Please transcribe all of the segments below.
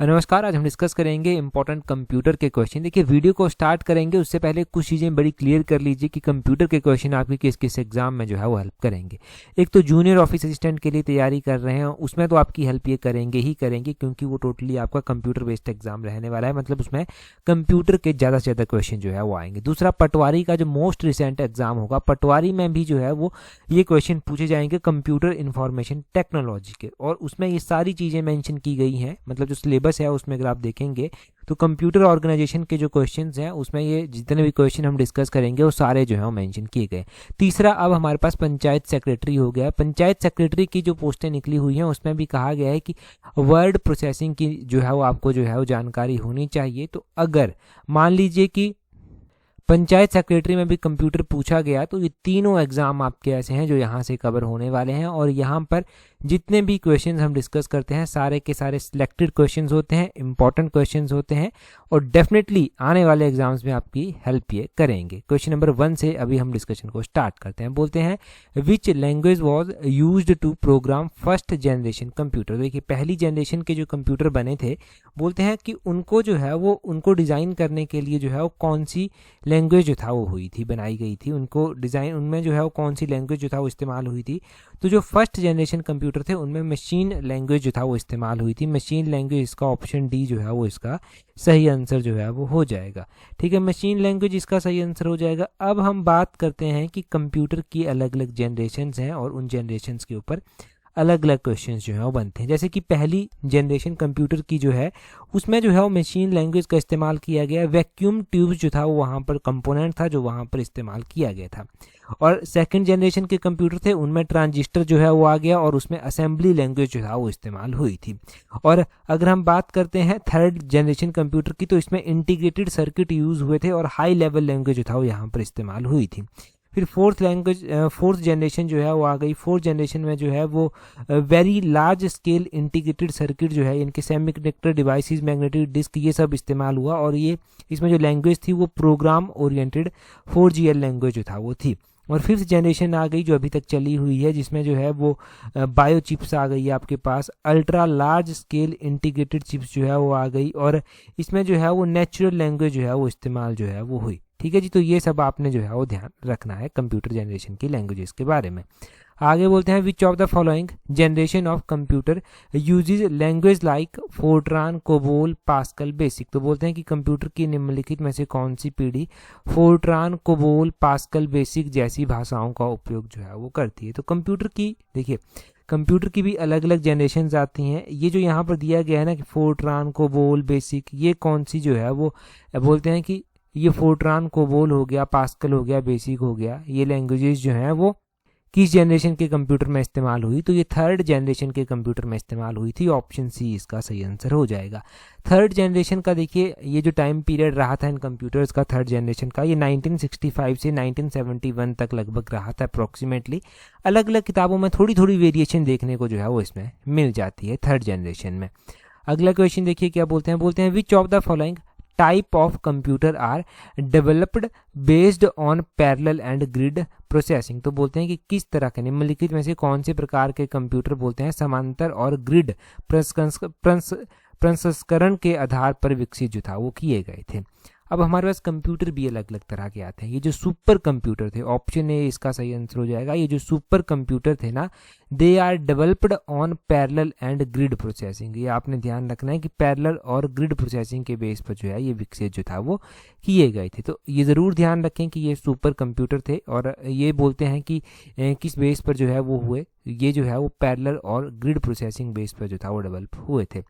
नमस्कार। आज हम डिस्कस करेंगे इंपॉर्टेंट कंप्यूटर के क्वेश्चन। देखिए, वीडियो को स्टार्ट करेंगे उससे पहले कुछ चीज़ें बड़ी क्लियर कर लीजिए कि कंप्यूटर के क्वेश्चन आपके किस किस एग्जाम में जो है वो हेल्प करेंगे। एक तो जूनियर ऑफिस असिस्टेंट के लिए तैयारी कर रहे हैं, उसमें तो आपकी हेल्प ये करेंगे ही करेंगे, क्योंकि वो टोटली आपका कंप्यूटर बेस्ड एग्जाम रहने वाला है। मतलब उसमें कंप्यूटर के ज़्यादा से ज़्यादा क्वेश्चन जो है वो आएंगे। दूसरा, पटवारी का जो मोस्ट रिसेंट एग्जाम होगा, पटवारी में भी जो है वो ये क्वेश्चन पूछे जाएंगे कंप्यूटर इंफॉर्मेशन टेक्नोलॉजी के, और उसमें ये सारी चीज़ें मेंशन की गई हैं। मतलब जो सिलेबस है उसमें अगर आप देखेंगे तो कंप्यूटर ऑर्गेनाइजेशन के जो क्वेश्चंस हैं उसमें ये जितने भी क्वेश्चन हम डिस्कस करेंगे वो सारे जो है वो मेंशन किए गए। तीसरा, अब हमारे पास पंचायत सेक्रेटरी हो गया है। पंचायत सेक्रेटरी की जो पोस्टें निकली हुई हैं उसमें भी कहा गया है कि वर्ड प्रोसेसिंग की जो है वो आपको जो है वो जानकारी होनी चाहिए। तो अगर मान लीजिए कि पंचायत सेक्रेटरी में भी कंप्यूटर पूछा गया तो ये तीनों एग्जाम आपके ऐसे हैं जो यहाँ से कवर होने वाले हैं, और यहाँ पर जितने भी क्वेश्चंस हम डिस्कस करते हैं सारे के सारे सिलेक्टेड क्वेश्चंस होते हैं, इंपॉर्टेंट क्वेश्चंस होते हैं, और डेफिनेटली आने वाले एग्जाम्स में आपकी हेल्प ये करेंगे। क्वेश्चन नंबर 1 से अभी हम डिस्कशन को स्टार्ट करते हैं। बोलते हैं which language was used to program first generation computer. देखिए, पहली जनरेशन के जो कंप्यूटर बने थे, बोलते हैं कि उनको जो है वो उनको डिज़ाइन करने के लिए जो है वो कौन सी लैंग्वेज जो था वो हुई थी, बनाई गई थी। उनको डिज़ाइन उनमें जो है वो कौन सी लैंग्वेज जो था वो इस्तेमाल हुई थी। तो जो फर्स्ट जनरेशन कंप्यूटर थे उनमें मशीन लैंग्वेज जो था वो इस्तेमाल हुई थी। मशीन लैंग्वेज, इसका ऑप्शन डी जो है वो इसका सही आंसर जो है वो हो जाएगा। ठीक है, मशीन लैंग्वेज इसका सही आंसर हो जाएगा। अब हम बात करते हैं कि कंप्यूटर की अलग अलग जनरेशन्स हैं और उन जनरेशन्स के ऊपर अलग अलग क्वेश्चंस जो है वो बनते हैं। जैसे कि पहली जनरेशन कंप्यूटर की जो है उसमें जो है वो मशीन लैंग्वेज का इस्तेमाल किया गया। वैक्यूम ट्यूब्स जो था वो वहाँ पर कंपोनेंट था जो वहाँ पर इस्तेमाल किया गया था। और सेकंड जनरेशन के कंप्यूटर थे उनमें ट्रांजिस्टर जो है वो आ गया और उसमें असेंबली लैंग्वेज जो था वो इस्तेमाल हुई थी। और अगर हम बात करते हैं थर्ड जनरेशन कंप्यूटर की, तो इसमें इंटीग्रेटेड सर्किट यूज़ हुए थे और हाई लेवल लैंग्वेज जो था वो यहाँ पर इस्तेमाल हुई थी। फिर फोर्थ जनरेशन जो है वो आ गई। फोर्थ जनरेशन में जो है वो very large scale integrated circuit जो है, इनके सेमीकंडक्टर डिवाइसेस, मैग्नेटिक डिस्क, ये सब इस्तेमाल हुआ, और ये इसमें जो लैंग्वेज थी वो प्रोग्राम ओरिएंटेड 4GL लैंग्वेज जो था वो थी। और फिफ्थ जनरेशन आ गई जो अभी तक चली हुई है, जिसमें जो है वो बायो चिप्स आ गई है आपके पास। Ultra large scale integrated chips जो है वो आ गई, और इसमें जो है वो नेचुरल लैंग्वेज जो है वो इस्तेमाल जो है वो हुई। ठीक है जी, तो ये सब आपने जो है वो ध्यान रखना है कंप्यूटर जनरेशन की लैंग्वेजेस के बारे में। आगे बोलते हैं which of the following generation of computer uses language like Fortran, COBOL, Pascal, BASIC. तो बोलते हैं कि कंप्यूटर की निम्नलिखित में से कौन सी पीढ़ी फोर्ट्रान, कोबोल, पास्कल, बेसिक जैसी भाषाओं का उपयोग जो है वो करती है। तो कंप्यूटर की देखिए, कंप्यूटर की भी अलग अलग जनरेशन आती हैं। ये जो यहाँ पर दिया गया है ना कि फोर्ट्रान, कोबोल, बेसिक, ये कौन सी जो है वो बोलते हैं कि ये फोर्ट्रान, कोबोल हो गया, पास्कल हो गया, बेसिक हो गया, ये लैंग्वेजेस जो हैं वो किस जनरेशन के कंप्यूटर में इस्तेमाल हुई। तो ये थर्ड जनरेशन के कंप्यूटर में इस्तेमाल हुई थी। ऑप्शन सी इसका सही आंसर हो जाएगा। थर्ड जनरेशन का देखिए, ये जो टाइम पीरियड रहा था इन कंप्यूटर्स का थर्ड जनरेशन का, ये 1965 से 1971 तक लगभग रहा था अप्रॉक्सीमेटली। अलग अलग किताबों में थोड़ी थोड़ी वेरिएशन देखने को जो है वो इसमें मिल जाती है थर्ड जनरेशन में। अगला क्वेश्चन देखिए क्या बोलते हैं which of the following type of computer are developed based on parallel and grid processing. तो बोलते हैं कि किस तरह के निम्नलिखित में से कौन से प्रकार के कंप्यूटर बोलते हैं समांतर और ग्रिड प्रसंस्करण के आधार पर विकसित जो था वो किए गए थे। अब हमारे पास कंप्यूटर भी अलग अलग तरह के आते हैं। ये जो सुपर कंप्यूटर थे, ऑप्शन ए इसका सही आंसर हो जाएगा। ये जो सुपर कंप्यूटर थे ना, they are developed on parallel and grid processing. ये आपने ध्यान रखना है कि पैरेलल और ग्रिड प्रोसेसिंग के बेस पर जो है ये विकसित जो था वो किए गए थे। तो ये ज़रूर ध्यान रखें कि ये सुपर कंप्यूटर थे, और ये बोलते हैं कि किस बेस पर जो है वो हुए, ये जो है वो पैरेलल और ग्रिड प्रोसेसिंग बेस पर जो था वो डेवलप हुए थे।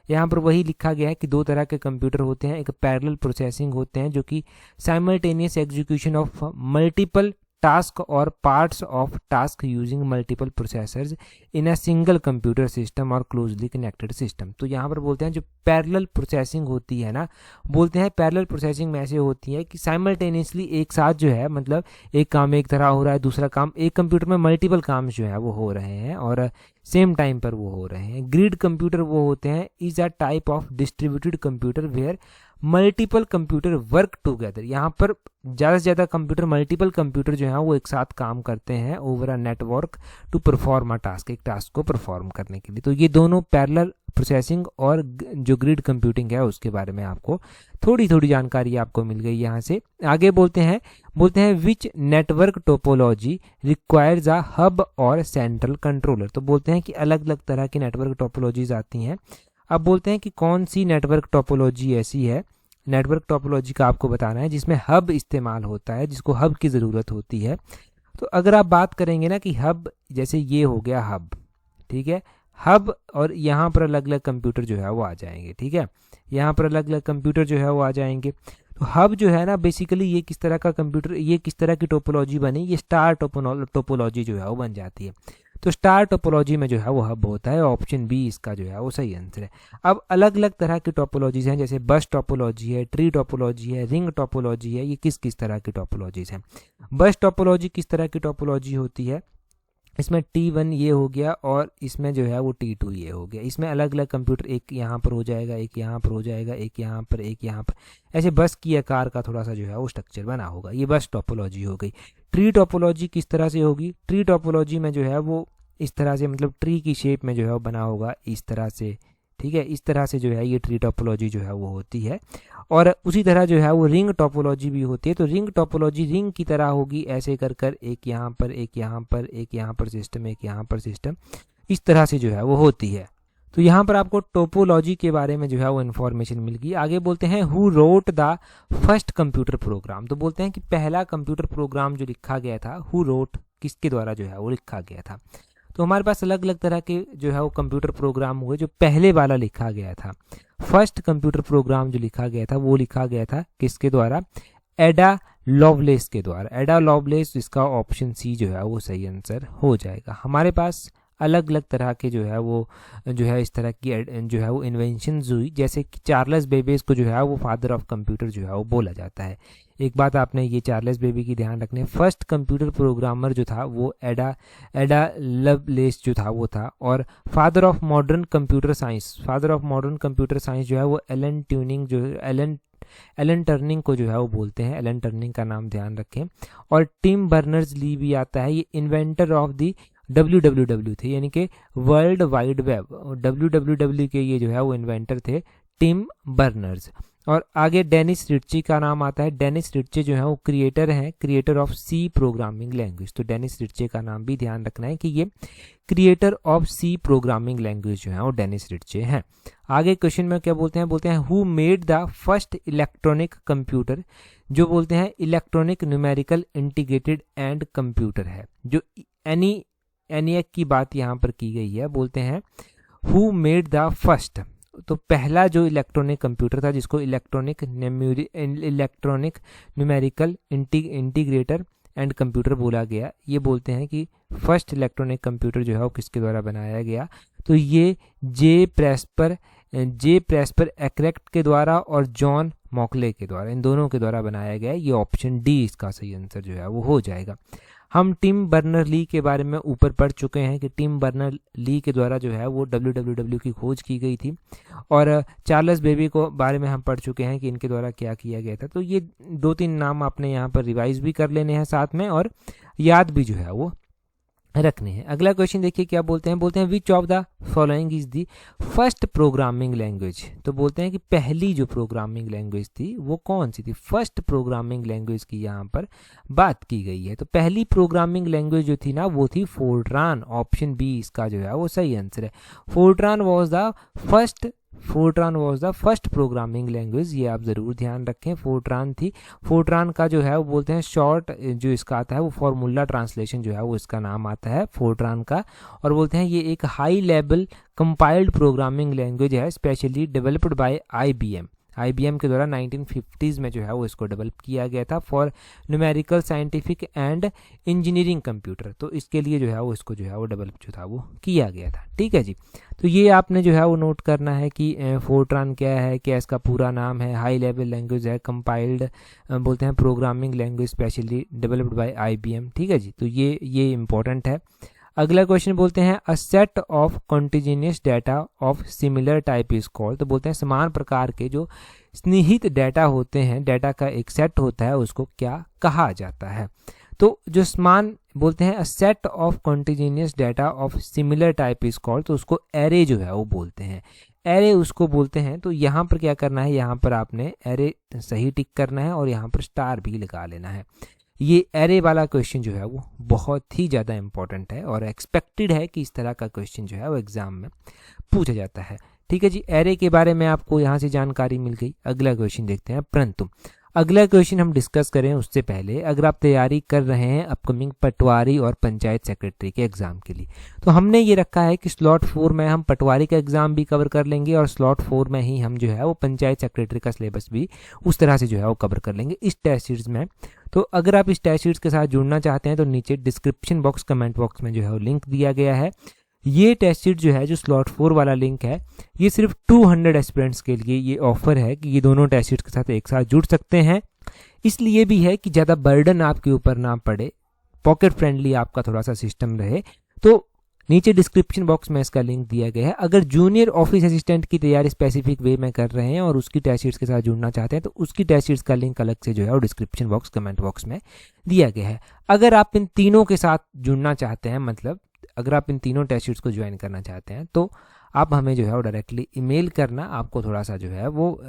यहाँ पर वही लिखा गया है कि दो तरह के कंप्यूटर होते हैं। एक पैरेलल प्रोसेसिंग होते हैं जो कि simultaneous execution of multiple task और parts of task using multiple processors in a single computer system और क्लोजली कनेक्टेड सिस्टम। तो यहाँ पर बोलते हैं जो पैरेलल प्रोसेसिंग होती है ना, बोलते हैं पैरेलल प्रोसेसिंग में ऐसे होती है कि साइमल्टेनियसली एक साथ जो है, मतलब एक काम एक तरह हो रहा है, दूसरा काम, एक कंप्यूटर में मल्टीपल काम जो है वो हो रहे हैं और सेम टाइम पर वो हो रहे हैं। ग्रिड कंप्यूटर वो होते हैं is a type of distributed computer where multiple computer work together, यहाँ पर ज़्यादा से ज़्यादा कंप्यूटर, मल्टीपल कंप्यूटर जो है वो एक साथ काम करते हैं over a network to perform a task, एक टास्क को परफॉर्म करने के लिए। तो ये दोनों पैरेलल प्रोसेसिंग और जो ग्रिड कंप्यूटिंग है उसके बारे में आपको थोड़ी थोड़ी जानकारी आपको मिल गई। यहाँ से आगे बोलते हैं which network topology requires a hub और सेंट्रल कंट्रोलर। तो बोलते हैं कि अलग अलग तरह की नेटवर्क टोपोलॉजीज आती हैं। अब बोलते हैं कि कौन सी नेटवर्क टोपोलॉजी ऐसी है, नेटवर्क टोपोलॉजी का आपको बताना है जिसमें हब इस्तेमाल होता है, जिसको हब की ज़रूरत होती है। तो अगर आप बात करेंगे ना कि हब, जैसे ये हो गया हब, ठीक है, हब, और यहाँ पर अलग अलग कंप्यूटर जो है वो आ जाएंगे, ठीक है, यहाँ पर अलग अलग कंप्यूटर जो है वो आ जाएंगे। तो हब जो है ना बेसिकली ये किस तरह का कंप्यूटर, ये किस तरह की टोपोलॉजी बनी, ये स्टार टोपोलॉजी जो है वो बन जाती है। तो स्टार टोपोलॉजी में जो है वो हब होता है, ऑप्शन बी इसका जो है वो सही आंसर है। अब अलग अलग तरह की टोपोलॉजीज हैं, जैसे बस टोपोलॉजी है, ट्री टोपोलॉजी है, रिंग टोपोलॉजी है, ये किस किस तरह की टोपोलॉजीज हैं। बस टोपोलॉजी किस तरह की टोपोलॉजी होती है, इसमें T1 ये हो गया और इसमें जो है वो T2 ये हो गया। इसमें अलग अलग कंप्यूटर, एक यहाँ पर हो जाएगा, एक यहाँ पर हो जाएगा, एक यहाँ पर, एक यहाँ पर, ऐसे बस की आकार का थोड़ा सा जो है वो स्ट्रक्चर बना होगा। ये बस टोपोलॉजी हो गई। ट्री टोपोलॉजी किस तरह से होगी, ट्री टोपोलॉजी में जो है वो इस तरह से, मतलब ट्री की शेप में जो है वो बना होगा इस तरह से, ठीक है, इस तरह से जो है ये ट्री टोपोलॉजी जो है वो होती है। और उसी तरह जो है वो रिंग टोपोलॉजी भी होती है। तो रिंग टोपोलॉजी रिंग की तरह होगी, ऐसे कर कर, एक यहाँ पर, एक यहाँ पर, एक यहाँ पर सिस्टम, एक यहाँ पर सिस्टम, इस तरह से जो है वो होती है। तो यहाँ पर आपको टोपोलॉजी के बारे में जो है वो इन्फॉर्मेशन मिल गई। आगे बोलते हैं who wrote the first computer program. तो बोलते हैं कि पहला कंप्यूटर प्रोग्राम जो लिखा गया था, हु रोट, किसके द्वारा जो है वो लिखा गया था। तो हमारे पास अलग अलग तरह के जो है वो कंप्यूटर प्रोग्राम हुए। जो पहले वाला लिखा गया था, फर्स्ट कंप्यूटर प्रोग्राम जो लिखा गया था वो लिखा गया था किसके द्वारा, एडा लवलेस के द्वारा। एडा लवलेस, इसका ऑप्शन सी जो है वो सही आंसर हो जाएगा। हमारे पास अलग अलग तरह के जो है वो इस तरह की जो है वो इन्वेंशंस हुई, जैसे कि चार्ल्स बेबेज को जो है वो फादर ऑफ कंप्यूटर जो है वो बोला जाता है। एक बात आपने ये चार्ल्स बेबी की ध्यान रखनी है, फर्स्ट कंप्यूटर प्रोग्रामर जो था वो एडा लवलेस जो था वो था। और father of modern computer science जो है वो एलन ट्यूरिंग जो एलन टर्निंग को जो है वो बोलते हैं, एलन टर्निंग का नाम ध्यान रखें। और टिम बर्नर्स ली भी आता है, ये इन्वेंटर ऑफ दी WWW थे, यानी कि वर्ल्ड वाइड वेब, WWW के ये जो है वो इन्वेंटर थे टिम बर्नर्स। और आगे डेनिस रिच्ची का नाम आता है। डेनिस रिच्ची जो है वो क्रिएटर हैं, creator of C programming language. तो डेनिस रिच्ची का नाम भी ध्यान रखना है कि ये creator of C programming language जो है वो डेनिस रिच्ची हैं। आगे क्वेश्चन में क्या बोलते हैं who made the first electronic computer. जो बोलते हैं electronic numerical integrated and computer है, जो ENIAC की बात यहाँ पर की गई है। बोलते हैं हु मेड द फर्स्ट, तो पहला जो इलेक्ट्रॉनिक कंप्यूटर था जिसको electronic numerical integrator and computer बोला गया, ये बोलते हैं कि फर्स्ट इलेक्ट्रॉनिक कंप्यूटर जो है वो किसके द्वारा बनाया गया। तो ये जे प्रेस्पर एक्रेक्ट के द्वारा और जॉन मॉकले के द्वारा, इन दोनों के द्वारा बनाया गया। ये ऑप्शन डी इसका सही आंसर जो है वो हो जाएगा। हम टिम बर्नर ली के बारे में ऊपर पढ़ चुके हैं कि टिम बर्नर ली के द्वारा जो है वो WWW की खोज की गई थी। और चार्ल्स बेबी को बारे में हम पढ़ चुके हैं कि इनके द्वारा क्या किया गया था। तो ये 2-3 नाम आपने यहाँ पर रिवाइज भी कर लेने हैं साथ में, और याद भी जो है वो रखने हैं। अगला क्वेश्चन देखिए क्या बोलते हैं which of the following is the first programming language. तो बोलते हैं कि पहली जो प्रोग्रामिंग लैंग्वेज थी वो कौन सी थी, फर्स्ट प्रोग्रामिंग लैंग्वेज की यहाँ पर बात की गई है। तो पहली प्रोग्रामिंग लैंग्वेज जो थी ना वो थी फोर्ट्रान, ऑप्शन बी इसका जो है वो सही आंसर है। Fortran was the first programming language, ये आप ज़रूर ध्यान रखें, फोर्ट्रान थी। फोर्ट्रान का जो है वो बोलते हैं शॉर्ट जो इसका आता है वो फॉर्मूला ट्रांसलेशन जो है वो इसका नाम आता है फोर्ट्रान का। और बोलते हैं ये एक high level compiled programming language है, स्पेशली डेवलप्ड बाय IBM के द्वारा 1950s में जो है वो इसको डेवलप किया गया था for numerical scientific and engineering computer. तो इसके लिए जो है वो इसको जो है वो डेवलप जो था वो किया गया था। ठीक है जी, तो ये आपने जो है वो नोट करना है कि फोर्ट्रान क्या है, क्या इसका पूरा नाम है, हाई लेवल लैंग्वेज है, कंपाइल्ड बोलते हैं programming language specially developed by IBM। ठीक है जी, तो ये इंपॉर्टेंट है। अगला क्वेश्चन बोलते हैं a set of continuous data of similar type is called. तो बोलते हैं समान प्रकार के जो स्निहित डाटा होते हैं, डाटा का एक सेट होता है, उसको क्या कहा जाता है? तो जो समान बोलते हैं, a set of continuous data of similar type is called, तो उसको एरे जो है वो बोलते हैं, एरे उसको बोलते हैं। तो यहाँ पर क्या करना है, यहाँ पर आपने एरे सही टिक करना है और यहाँ पर स्टार भी लगा लेना है। ये एरे वाला क्वेश्चन जो है वो बहुत ही ज़्यादा इंपॉर्टेंट है और एक्सपेक्टेड है कि इस तरह का क्वेश्चन जो है वो एग्जाम में पूछा जाता है। ठीक है जी, एरे के बारे में आपको यहाँ से जानकारी मिल गई। अगला क्वेश्चन देखते हैं। परंतु अगला क्वेश्चन हम डिस्कस करें उससे पहले, अगर आप तैयारी कर रहे हैं अपकमिंग पटवारी और पंचायत सेक्रेटरी के एग्जाम के लिए, तो हमने ये रखा है कि स्लॉट 4 में हम पटवारी का एग्जाम भी कवर कर लेंगे और स्लॉट 4 में ही हम जो है वो पंचायत सेक्रेटरी का सिलेबस भी उस तरह से जो है वो कवर कर लेंगे इस टेस्ट सीरीज में। तो अगर आप इस टेस्ट सीरीज के साथ जुड़ना चाहते हैं तो नीचे डिस्क्रिप्शन बॉक्स, कमेंट बॉक्स में जो है वो लिंक दिया गया है। ये टेस्ट सीट जो है, जो स्लॉट 4 वाला लिंक है, ये सिर्फ 200 एस्पिरेंट्स के लिए ये ऑफर है कि ये दोनों टेस्ट सीट्स के साथ एक साथ जुड़ सकते हैं। इसलिए भी है कि ज़्यादा बर्डन आपके ऊपर ना पड़े, पॉकेट फ्रेंडली आपका थोड़ा सा सिस्टम रहे। तो नीचे डिस्क्रिप्शन बॉक्स में इसका लिंक दिया गया है। अगर जूनियर ऑफिस असिस्टेंट की तैयारी स्पेसिफिक वे में कर रहे हैं और उसकी टेस्ट सीट्स के साथ जुड़ना चाहते हैं तो उसकी टेस्ट सीट्स का लिंक अलग से जो है वो डिस्क्रिप्शन बॉक्स, कमेंट बॉक्स में दिया गया है। अगर आप इन तीनों के साथ जुड़ना चाहते हैं, मतलब अगर आप इन तीनों टेस्ट सीट्स को ज्वाइन करना चाहते हैं, तो आप हमें जो है वो डायरेक्टली ईमेल करना, आपको थोड़ा सा जो है वो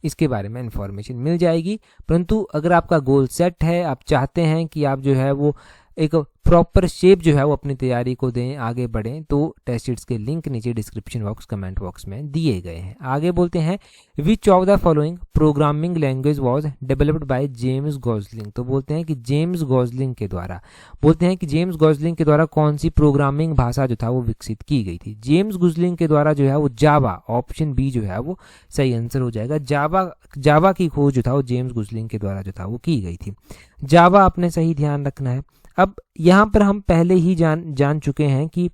इसके बारे में इंफॉर्मेशन मिल जाएगी। परंतु अगर आपका गोल सेट है, आप चाहते हैं कि आप जो है वो एक प्रॉपर शेप जो है वो अपनी तैयारी को दें, आगे बढ़ें, तो टेस्ट सीट्स के लिंक नीचे डिस्क्रिप्शन बॉक्स, कमेंट बॉक्स में दिए गए हैं। आगे बोलते हैं, which of the following programming language was developed by James Gosling. तो बोलते हैं कि जेम्स गॉसलिंग के द्वारा, बोलते हैं कि जेम्स गॉसलिंग के द्वारा कौन सी प्रोग्रामिंग भाषा जो था वो विकसित की गई थी। जेम्स गॉसलिंग के द्वारा जो है वो जावा, ऑप्शन बी जो है वो सही आंसर हो जाएगा। जावा की खोज जो था वो जेम्स गॉसलिंग के द्वारा जो था वो की गई थी। जावा आपने सही ध्यान रखना है। अब यहाँ पर हम पहले ही जान चुके हैं कि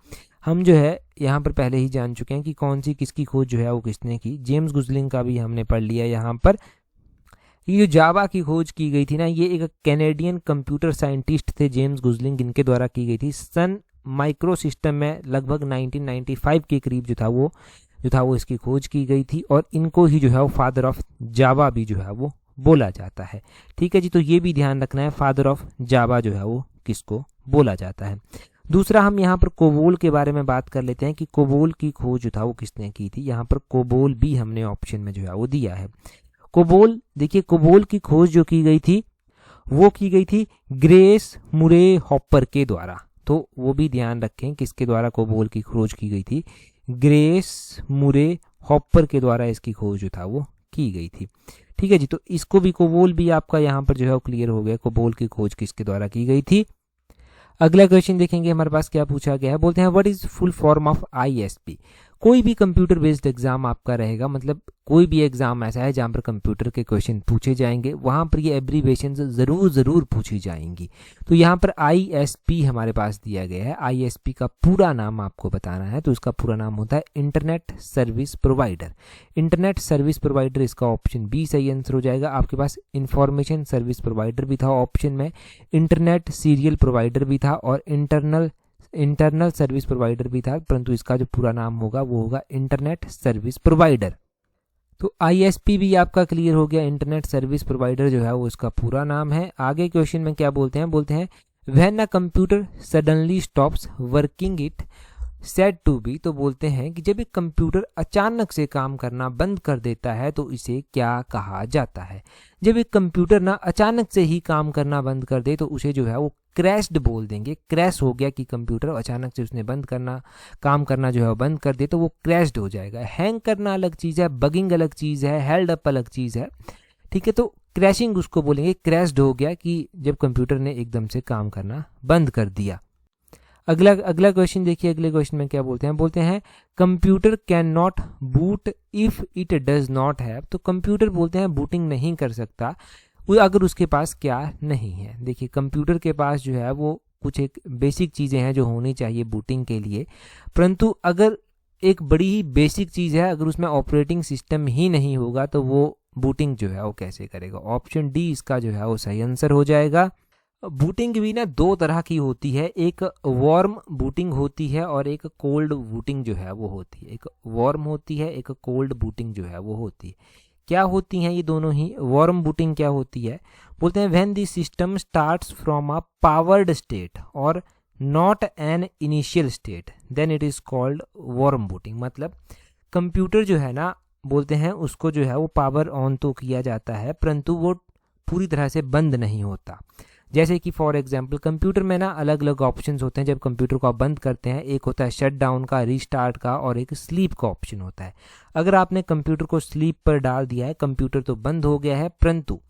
हम जो है यहाँ पर पहले ही जान चुके हैं कि कौन सी किसकी खोज जो है वो किसने की। जेम्स गॉसलिंग का भी हमने पढ़ लिया। यहाँ पर ये जो जावा की खोज की गई थी ना, ये एक कैनेडियन कंप्यूटर साइंटिस्ट थे जेम्स गॉसलिंग, इनके द्वारा की गई थी। सन माइक्रो सिस्टम में लगभग 1995 के करीब जो था वो इसकी खोज की गई थी और इनको ही जो है वो फादर ऑफ जावा भी जो है वो बोला जाता है। ठीक है जी, तो ये भी ध्यान रखना है, फादर ऑफ जावा जो है वो किसको बोला जाता है। दूसरा, हम यहाँ पर कोबोल के बारे में बात कर लेते हैं कि कोबोल की खोज जो था वो किसने की थी। यहाँ पर कोबोल भी हमने ऑप्शन में जो है वो दिया है। कोबोल, देखिए कोबोल की खोज जो की गई थी वो की गई थी ग्रेस मुरे हॉपर के द्वारा। तो वो भी ध्यान रखें किसके द्वारा कोबोल की खोज की गई थी, ग्रेस मुरे हॉपर के द्वारा इसकी खोज जो था वो की गई थी। ठीक है जी, तो इसको भी कोबोल भी आपका यहाँ पर जो है वो क्लियर हो गया, कोबोल की खोज किसके द्वारा की गई थी। अगला क्वेश्चन देखेंगे हमारे पास क्या पूछा गया है। बोलते हैं, what is full form of ISP। कोई भी कंप्यूटर बेस्ड एग्जाम आपका रहेगा, मतलब कोई भी एग्जाम ऐसा है जहाँ पर कंप्यूटर के क्वेश्चन पूछे जाएंगे, वहाँ पर ये एब्रीवेशन ज़रूर पूछी जाएंगी। तो यहाँ पर ISP हमारे पास दिया गया है। ISP का पूरा नाम आपको बताना है, तो इसका पूरा नाम होता है internet service provider. Internet service provider, इसका ऑप्शन बी सही आंसर हो जाएगा। आपके पास इंफॉर्मेशन सर्विस प्रोवाइडर भी था ऑप्शन में, इंटरनेट सीरियल प्रोवाइडर भी था और इंटरनल सर्विस प्रोवाइडर भी था, परंतु इसका जो पूरा नाम होगा वो होगा इंटरनेट सर्विस प्रोवाइडर। तो ISP भी आपका क्लियर हो गया, इंटरनेट सर्विस प्रोवाइडर जो है वो इसका पूरा नाम है। आगे क्वेश्चन में क्या बोलते हैं, बोलते हैं when a computer suddenly stops working it said to be. तो बोलते हैं कि जब एक कंप्यूटर अचानक से काम करना बंद कर देता है तो इसे क्या कहा जाता है। जब एक कंप्यूटर ना अचानक से ही काम करना बंद कर दे तो उसे जो है वो क्रैश्ड बोल देंगे। क्रैश हो गया कि कंप्यूटर अचानक से उसने काम करना जो है वो बंद कर दे तो वो क्रैश्ड हो जाएगा। हैंग करना अलग चीज़ है, बगिंग अलग चीज़ है, हेल्ड अप अलग चीज़ है। ठीक है, तो क्रैशिंग उसको बोलेंगे, क्रैश्ड हो गया कि जब कंप्यूटर ने एकदम से काम करना बंद कर दिया। अगला क्वेश्चन देखिए, अगले क्वेश्चन में क्या बोलते हैं, बोलते हैं computer can not boot if it does not have. तो कंप्यूटर बोलते हैं बूटिंग नहीं कर सकता अगर उसके पास क्या नहीं है। देखिए कंप्यूटर के पास जो है वो कुछ एक बेसिक चीज़ें हैं जो होनी चाहिए बूटिंग के लिए, परंतु अगर एक बड़ी ही बेसिक चीज़ है, अगर उसमें ऑपरेटिंग सिस्टम ही नहीं होगा तो वो बूटिंग जो है वो कैसे करेगा। ऑप्शन डी इसका जो है वो सही आंसर हो जाएगा। बूटिंग भी ना दो तरह की होती है, एक वार्म बूटिंग होती है और एक कोल्ड बूटिंग जो है वो होती है। एक वार्म होती है, एक कोल्ड बूटिंग जो है वो होती है। क्या होती हैं ये दोनों ही? वार्म बूटिंग क्या होती है? बोलते हैं when the system starts from a powered state और not an initial state then it is called warm booting. मतलब कंप्यूटर जो है ना, बोलते हैं उसको जो है वो पावर ऑन तो किया जाता है परंतु वो पूरी तरह से बंद नहीं होता। जैसे कि फॉर एग्जांपल कंप्यूटर में ना अलग अलग ऑप्शंस होते हैं जब कंप्यूटर को आप बंद करते हैं। एक होता है शट डाउन का, रीस्टार्ट का, और एक स्लीप का ऑप्शन होता है। अगर आपने कंप्यूटर को स्लीप पर डाल दिया है, कंप्यूटर तो बंद हो गया है, परंतु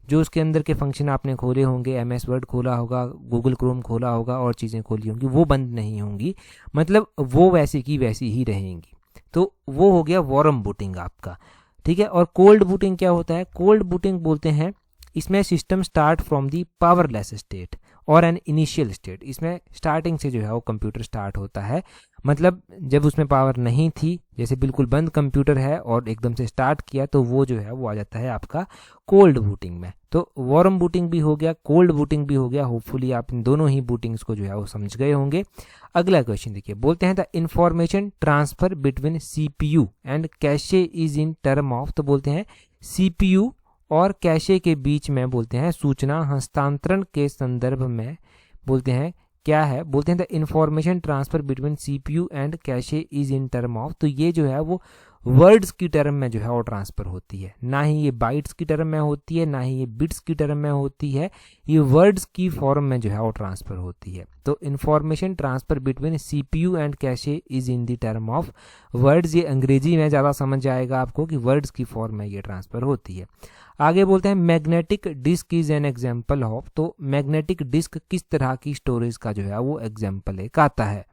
जो उसके अंदर के फंक्शन आपने खोले होंगे, MS वर्ड खोला होगा, गूगल क्रोम खोला होगा और चीज़ें खोली होंगी, वो बंद नहीं होंगी, मतलब वो वैसी की वैसी ही रहेंगी। तो वो हो गया वार्म बूटिंग आपका, ठीक है। और कोल्ड बूटिंग क्या होता है? कोल्ड बूटिंग बोलते हैं इसमें system start from the powerless state और एन इनिशियल स्टेट। इसमें स्टार्टिंग से जो है वो कंप्यूटर स्टार्ट होता है, मतलब जब उसमें पावर नहीं थी, जैसे बिल्कुल बंद कंप्यूटर है और एकदम से स्टार्ट किया तो वो जो है वो आ जाता है आपका कोल्ड बूटिंग में। तो वार्म बूटिंग भी हो गया, कोल्ड बूटिंग भी हो गया। होपफुली आप इन दोनों ही बूटिंग्स को जो है वो समझ गए होंगे। अगला क्वेश्चन देखिए, बोलते हैं the information transfer between CPU and cache is in term of. तो बोलते हैं CPU और कैशे के बीच में बोलते हैं सूचना हस्तांतरण के संदर्भ में बोलते हैं क्या है? बोलते हैं the information transfer between CPU and cache is in term of. तो ये जो है वो वर्ड्स की टर्म में जो है वो ट्रांसफर होती है, ना ही ये बाइट्स की टर्म में होती है, ना ही ये बिट्स की टर्म में होती है, ये वर्ड्स की फॉर्म में जो है वो ट्रांसफर होती है। तो information transfer between CPU and cache is in the term of words. ये अंग्रेजी में ज़्यादा समझ जाएगा आपको कि वर्ड्स की फॉर्म में ये ट्रांसफर होती है। आगे बोलते हैं magnetic disk is an example of. तो मैग्नेटिक डिस्क किस तरह की स्टोरेज का जो है वो एग्जाम्पल एक आता है?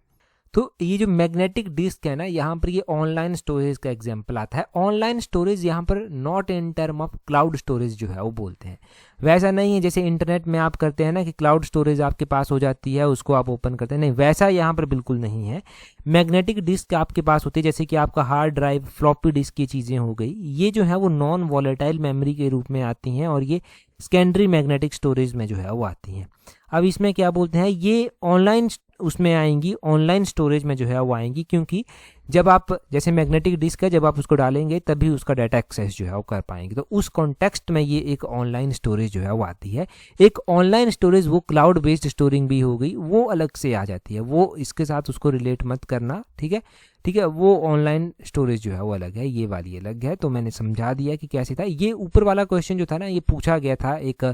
तो ये जो मैग्नेटिक डिस्क है ना, यहाँ पर ये ऑनलाइन स्टोरेज का एग्जांपल आता है। ऑनलाइन स्टोरेज यहाँ पर not in term of cloud storage जो है वो बोलते हैं। वैसा नहीं है जैसे इंटरनेट में आप करते हैं ना कि क्लाउड स्टोरेज आपके पास हो जाती है, उसको आप ओपन करते हैं, नहीं वैसा यहाँ पर बिल्कुल नहीं है। मैग्नेटिक डिस्क आपके पास होती है, जैसे कि आपका हार्ड ड्राइव, फ्लॉपी डिस्क की चीज़ें हो गई, ये जो है वो नॉन वॉलेटाइल मेमोरी के रूप में आती हैं और ये सेकेंडरी मैग्नेटिक स्टोरेज में जो है वो आती हैं। अब इसमें क्या बोलते हैं, ये ऑनलाइन उसमें आएंगी, ऑनलाइन स्टोरेज में जो है वो आएंगी, क्योंकि जब आप जैसे मैग्नेटिक डिस्क है, जब आप उसको डालेंगे तभी उसका डाटा एक्सेस जो है वो कर पाएंगे। तो उस कॉन्टेक्स्ट में ये एक ऑनलाइन स्टोरेज जो है वो आती है। एक ऑनलाइन स्टोरेज वो क्लाउड बेस्ड स्टोरिंग भी हो गई, वो अलग से आ जाती है, वो इसके साथ उसको रिलेट मत करना, ठीक है ठीक है। वो ऑनलाइन स्टोरेज जो है वो अलग है, ये वाली अलग है। तो मैंने समझा दिया कि कैसे था। ये ऊपर वाला क्वेश्चन जो था ना, ये पूछा गया था एक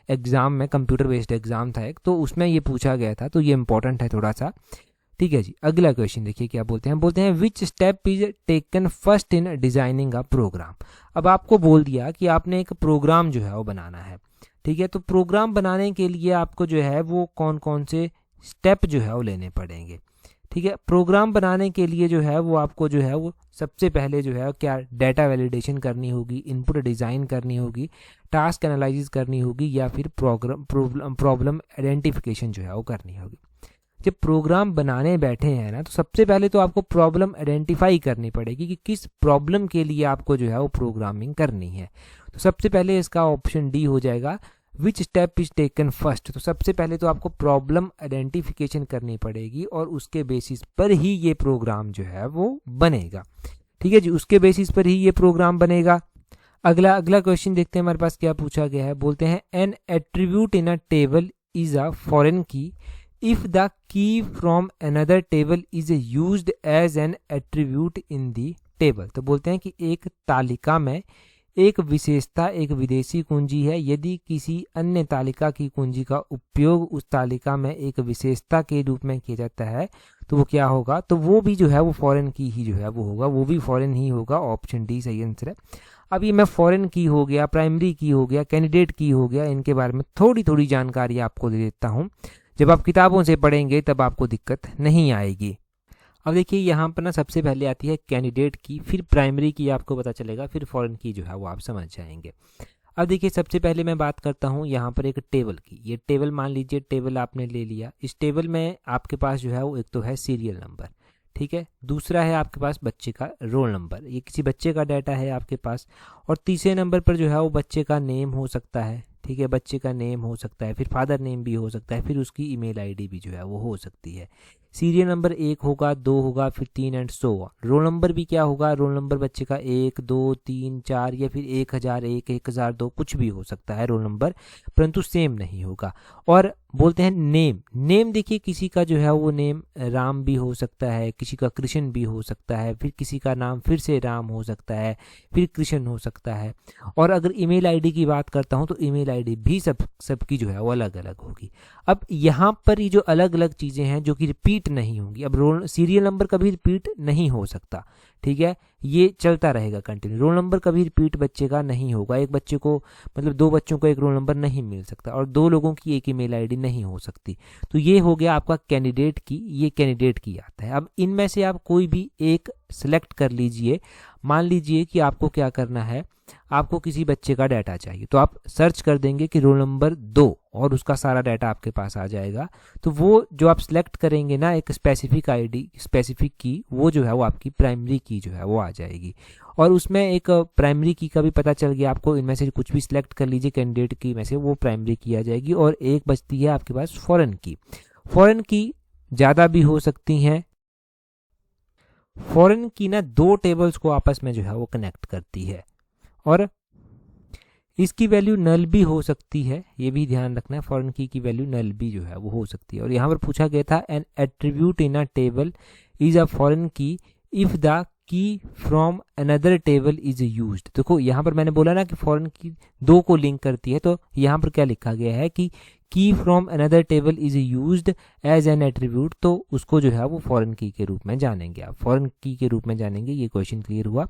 एग्जाम में, कंप्यूटर बेस्ड एग्जाम था एक, तो उसमें ये पूछा गया था, तो ये इंपॉर्टेंट है थोड़ा सा, ठीक है जी। अगला क्वेश्चन देखिए क्या बोलते हैं, बोलते हैं which step is taken first in designing a program. अब आपको बोल दिया कि आपने एक प्रोग्राम जो है वो बनाना है, ठीक है। तो प्रोग्राम बनाने के लिए आपको जो है वो कौन कौन से स्टेप जो है वो लेने पड़ेंगे, ठीक है। प्रोग्राम बनाने के लिए जो है वो आपको जो है वो सबसे पहले जो है क्या डाटा वैलिडेशन करनी होगी, इनपुट डिज़ाइन करनी होगी, टास्क एनालिसिस करनी होगी, या फिर प्रॉब्लम आइडेंटिफिकेशन जो है वो करनी होगी। जब प्रोग्राम बनाने बैठे हैं ना, तो सबसे पहले तो आपको प्रॉब्लम आइडेंटिफाई करनी पड़ेगी कि किस प्रॉब्लम के लिए आपको जो है वो प्रोग्रामिंग करनी है। तो सबसे पहले इसका ऑप्शन डी हो जाएगा, विच स्टेप इज टेकन फर्स्ट। तो सबसे पहले तो आपको प्रॉब्लम आइडेंटिफिकेशन करनी पड़ेगी और उसके बेसिस पर ही ये प्रोग्राम जो है वो बनेगा, ठीक है जी, उसके बेसिस पर ही ये प्रोग्राम बनेगा। अगला क्वेश्चन देखते हैं हमारे पास क्या पूछा गया है। बोलते हैं an attribute in a table is a foreign key if the key from another table is used as an attribute in the table. तो बोलते हैं कि एक तालिका में एक विशेषता एक विदेशी कुंजी है, यदि किसी अन्य तालिका की कुंजी का उपयोग उस तालिका में एक विशेषता के रूप में किया जाता है तो वो क्या होगा, तो वो भी जो है वो फॉरेन की ही जो है वो होगा, वो भी फॉरेन ही होगा। ऑप्शन डी सही आंसर है। अब ये मैं फॉरेन की हो गया, प्राइमरी की हो गया, कैंडिडेट की हो गया, इनके बारे में थोड़ी थोड़ी जानकारी आपको दे देता हूँ। जब आप किताबों से पढ़ेंगे तब आपको दिक्कत नहीं आएगी। अब देखिए यहाँ पर ना सबसे पहले आती है कैंडिडेट की, फिर प्राइमरी की आपको पता चलेगा, फिर फॉरेन की जो है वो आप समझ जाएंगे। अब देखिए सबसे पहले मैं बात करता हूँ यहाँ पर एक टेबल की। ये टेबल मान लीजिए, टेबल आपने ले लिया। इस टेबल में आपके पास जो है वो एक तो है सीरियल नंबर, ठीक है, दूसरा है आपके पास बच्चे का रोल नंबर, ये किसी बच्चे का डाटा है आपके पास, और तीसरे नंबर पर जो है वो बच्चे का नेम हो सकता है, ठीक है, बच्चे का नेम हो सकता है, फिर फादर नेम भी हो सकता है, फिर उसकी ईमेल आईडी भी जो है वो हो सकती है। सीरियल नंबर 1 होगा, 2 होगा, फिर 3 and so on. Roll number भी क्या होगा, रोल नंबर बच्चे का 1, 2, 3, 4 या फिर 1001, 1002 कुछ भी हो सकता है रोल नंबर, परंतु सेम नहीं होगा। और बोलते हैं नेम। नेम देखिए किसी का जो है वो नेम राम भी हो सकता है, किसी का कृष्ण भी हो सकता है, फिर किसी का नाम फिर से राम हो सकता है, फिर कृष्ण हो सकता है। और अगर ईमेल आईडी की बात करता हूँ तो ईमेल आईडी भी सबकी जो है वो अलग अलग होगी। अब यहाँ पर ये जो अलग अलग चीज़ें हैं जो कि रिपीट नहीं होंगी, अब रोल सीरियल नंबर कभी रिपीट नहीं हो सकता, ठीक है, ये चलता रहेगा कंटिन्यू। रोल नंबर कभी रिपीट बच्चे का नहीं होगा, एक बच्चे को मतलब 2 बच्चों को एक रोल नंबर नहीं मिल सकता, और 2 लोगों की एक ईमेल आईडी नहीं हो सकती। तो ये हो गया आपका कैंडिडेट की, ये कैंडिडेट की आता है। अब इनमें से आप कोई भी एक सिलेक्ट कर लीजिए। मान लीजिए कि आपको क्या करना है, आपको किसी बच्चे का डाटा चाहिए, तो आप सर्च कर देंगे कि रोल नंबर 2 और उसका सारा डाटा आपके पास आ जाएगा। तो वो जो आप सिलेक्ट करेंगे ना एक स्पेसिफिक आईडी, स्पेसिफिक की, वो जो है वो आपकी प्राइमरी की जो है वो आ जाएगी। और उसमें एक प्राइमरी की का भी पता चल गया आपको, इनमें से कुछ भी सिलेक्ट कर लीजिए कैंडिडेट की में से, वो प्राइमरी की आ जाएगी। और एक बचती है आपके पास फॉरेन की। फॉरेन की ज़्यादा भी हो सकती हैं। फॉरेन की ना 2 टेबल्स को आपस में जो है वो कनेक्ट करती है, और इसकी वैल्यू नल भी हो सकती है, ये भी ध्यान रखना है। फॉरेन की वैल्यू नल भी जो है वो हो सकती है। और यहाँ पर पूछा गया था an attribute in a table is a foreign key if the key from another table is used. देखो यहाँ पर मैंने बोला ना कि फॉरेन की 2 को लिंक करती है, तो यहाँ पर क्या लिखा गया है कि key from another table is used as an attribute, तो उसको जो है वो फॉरेन की के रूप में जानेंगे, आप फॉरेन की के रूप में जानेंगे। ये क्वेश्चन क्लियर हुआ।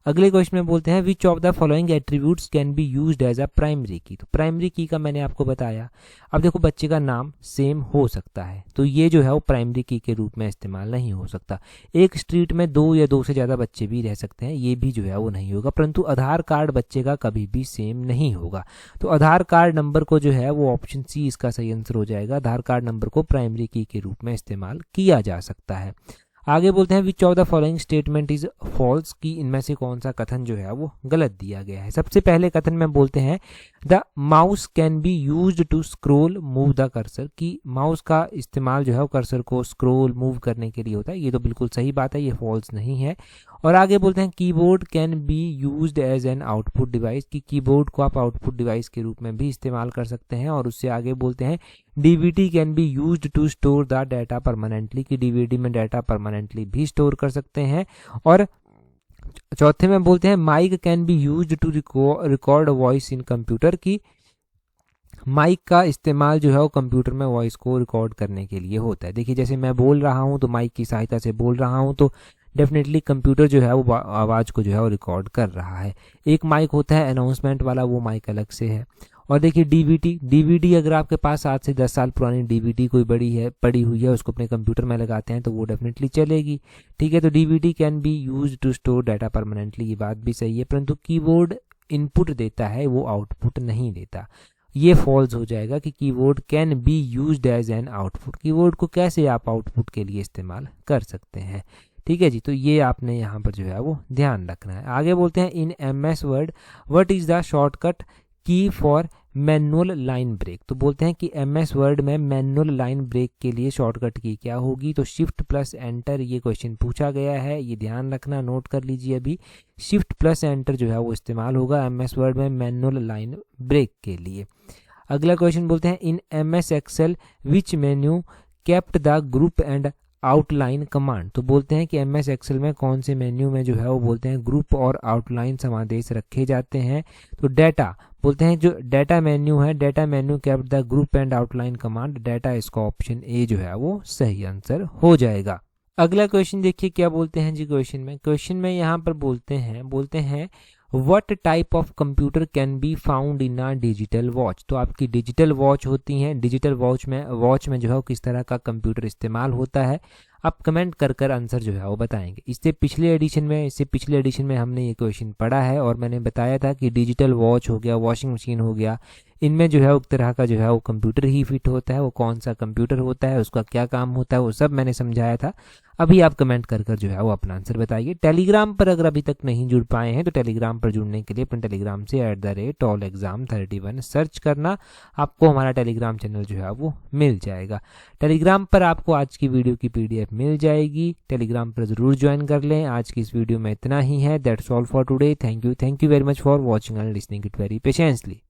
अगले क्वेश्चन में बोलते हैं which of the following attributes can be used as a primary key. तो प्राइमरी की का मैंने आपको बताया। अब देखो बच्चे का नाम सेम हो सकता है, तो ये जो है वो प्राइमरी की के रूप में इस्तेमाल नहीं हो सकता। एक स्ट्रीट में 2 या 2 से ज़्यादा बच्चे भी रह सकते हैं, ये भी जो है वो नहीं होगा। परंतु आधार कार्ड बच्चे का कभी भी सेम नहीं होगा, तो आधार कार्ड नंबर को जो है वो ऑप्शन सी इसका सही आंसर हो जाएगा। आधार कार्ड नंबर को प्राइमरी की के रूप में इस्तेमाल किया जा सकता है। आगे बोलते हैं which of the following statement is false, की इनमें से कौन सा कथन जो है वो गलत दिया गया है। सबसे पहले कथन में बोलते हैं the mouse can be used to scroll move the cursor, कि माउस का इस्तेमाल जो है वो कर्सर को स्क्रोल मूव करने के लिए होता है। ये तो बिल्कुल सही बात है, ये फॉल्स नहीं है। और आगे बोलते हैं keyboard can be used as an output device, कि कीबोर्ड को आप आउटपुट डिवाइस के रूप में भी इस्तेमाल कर सकते हैं। और उससे आगे बोलते हैं DVD can be used to store the data permanently, कि डीवीडी में डाटा परमानेंटली भी स्टोर कर सकते हैं। और चौथे में बोलते हैं mic can be used to record voice in computer, की माइक का इस्तेमाल जो है वो कंप्यूटर में वॉइस को रिकॉर्ड करने के लिए होता है। देखिए जैसे मैं बोल रहा हूँ तो माइक की सहायता से बोल रहा हूँ, तो डेफिनेटली कंप्यूटर जो है वो आवाज़ को जो है वो रिकॉर्ड कर रहा है। एक माइक होता है अनाउंसमेंट वाला, वो माइक अलग से है। और देखिए डीवीडी अगर आपके पास 7 से 10 साल पुरानी डीवीडी कोई पड़ी हुई है, उसको अपने कंप्यूटर में लगाते हैं तो वो डेफिनेटली चलेगी, ठीक है। तो DVD can be use to store data permanently, ये बात भी सही है। परंतु कीबोर्ड इनपुट देता है, वो आउटपुट नहीं देता, ये फॉल्स हो जाएगा कि keyboard can be used as an output. Keyboard को कैसे आप आउटपुट के लिए इस्तेमाल कर सकते हैं, ठीक है जी। तो ये आपने यहाँ पर जो है वो ध्यान रखना है। आगे बोलते हैं in MS word what is the shortcut की फॉर मैनुअल लाइन ब्रेक। तो बोलते हैं कि MS वर्ड में मैनुअल लाइन ब्रेक के लिए शॉर्टकट की क्या होगी। तो शिफ्ट प्लस एंटर, ये क्वेश्चन पूछा गया है, ये ध्यान रखना, नोट कर लीजिए अभी। शिफ्ट प्लस एंटर जो है वो इस्तेमाल होगा MS वर्ड में मैनुअल लाइन ब्रेक के लिए। अगला क्वेश्चन बोलते हैं in MS Excel which menu kept the group and outline command. तो बोलते हैं कि MS एक्सेल में कौन से मेन्यू में जो है वो बोलते हैं ग्रुप और आउटलाइन समादेश रखे जाते हैं। तो डाटा बोलते हैं जो डाटा मेन्यू है, data menu kept the group and outline command, data इसका ऑप्शन ए जो है वो सही आंसर हो जाएगा। अगला क्वेश्चन देखिए क्या बोलते हैं जी। क्वेश्चन में यहाँ पर बोलते हैं what type of computer can be found in a digital watch. तो आपकी डिजिटल वॉच होती हैं, डिजिटल वॉच में जो है वो किस तरह का कंप्यूटर इस्तेमाल होता है, आप कमेंट कर आंसर जो है वो बताएंगे। इससे पिछले एडिशन में हमने ये क्वेश्चन पढ़ा है और मैंने बताया था कि डिजिटल वॉच हो गया, वॉशिंग मशीन हो गया, इनमें जो है एक तरह का जो है वो कंप्यूटर ही फिट होता है, वो कौन सा कंप्यूटर होता है, उसका क्या काम होता है, वो सब मैंने समझाया था। अभी आप कमेंट कर जो है वो अपना आंसर बताइए। टेलीग्राम पर अगर अभी तक नहीं जुड़ पाए हैं तो टेलीग्राम पर जुड़ने के लिए अपने टेलीग्राम से @tolexam31 सर्च करना, आपको हमारा टेलीग्राम चैनल जो है वो मिल जाएगा। टेलीग्राम पर आपको आज की वीडियो की PDF मिल जाएगी, टेलीग्राम पर ज़रूर ज्वाइन कर लें। आज की इस वीडियो में इतना ही है। That's all for today. Thank you very much for watching and listening it very patiently.